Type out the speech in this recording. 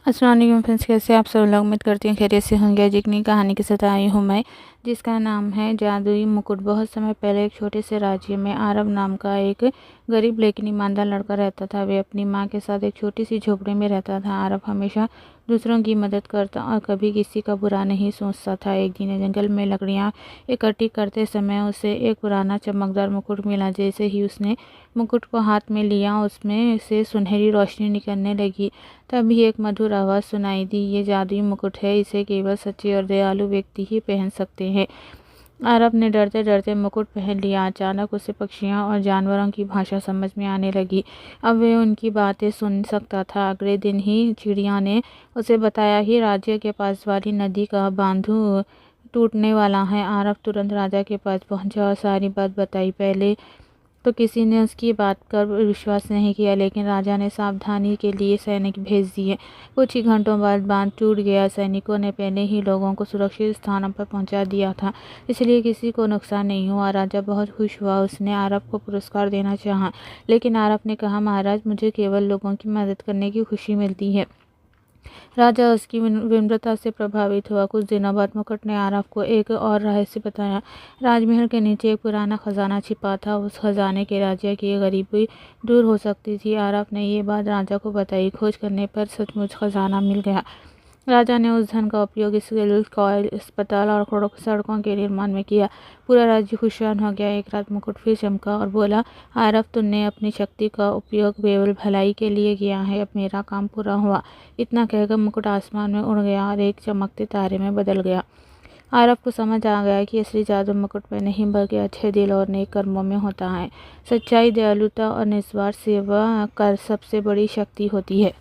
अस्सलाम वालेकुम फ्रेंड्स, कैसे आप सब लोग। उम्मीद करती हैं खैरियत से होंगे। आज एक नई कहानी के साथ आई हूँ मैं, जिसका नाम है जादुई मुकुट। बहुत समय पहले एक छोटे से राज्य में आरब नाम का एक गरीब लेकिन ईमानदार लड़का रहता था। वे अपनी माँ के साथ एक छोटी सी झोपड़ी में रहता था। आरब हमेशा दूसरों की मदद करता और कभी किसी का बुरा नहीं सोचता था। एक दिन जंगल में लकड़ियाँ इकट्ठी करते समय उसे एक पुराना चमकदार मुकुट मिला। जैसे ही उसने मुकुट को हाथ में लिया, उसमें से सुनहरी रोशनी निकलने लगी। तभी एक मधुर आवाज़ सुनाई दी, ये जादुई मुकुट है, इसे केवल सच्चे और दयालु व्यक्ति ही पहन सकते हैं। आरब ने डरते डरते मुकुट पहन लिया। अचानक उसे पक्षियों और जानवरों की भाषा समझ में आने लगी। अब वे उनकी बातें सुन सकता था। अगले दिन ही चिड़िया ने उसे बताया कि राज्य के पास वाली नदी का बांधू टूटने वाला है। आरब तुरंत राजा के पास पहुंचा और सारी बात बताई। पहले तो किसी ने उसकी बात पर विश्वास नहीं किया, लेकिन राजा ने सावधानी के लिए सैनिक भेज दिए। कुछ ही घंटों बाद बांध टूट गया। सैनिकों ने पहले ही लोगों को सुरक्षित स्थानों पर पहुंचा दिया था, इसलिए किसी को नुकसान नहीं हुआ। राजा बहुत खुश हुआ। उसने आरब को पुरस्कार देना चाहा, लेकिन आरब ने कहा, महाराज, मुझे केवल लोगों की मदद करने की खुशी मिलती है। राजा उसकी विनम्रता से प्रभावित हुआ। कुछ दिनों बाद मुकुट ने आरब को एक और रहस्य बताया। राजमहल के नीचे एक पुराना खजाना छिपा था। उस खजाने के राज्य की गरीबी दूर हो सकती थी। आरब ने ये बात राजा को बताई। खोज करने पर सचमुच खजाना मिल गया। राजा ने उस धन का उपयोग स्कूल, कॉलेज, अस्पताल और सड़कों के निर्माण में किया। पूरा राज्य खुशहाल हो गया। एक रात मुकुट फिर चमका और बोला, आरब, तुमने अपनी शक्ति का उपयोग केवल भलाई के लिए किया है। अब मेरा काम पूरा हुआ। इतना कहकर मुकुट आसमान में उड़ गया और एक चमकते तारे में बदल गया। आरब को समझ आ गया कि असली जादू मुकुट में नहीं, बल्कि अच्छे दिल और नेक कर्मों में होता है। सच्चाई, दयालुता और निस्वार्थ सेवा का सबसे बड़ी शक्ति होती है।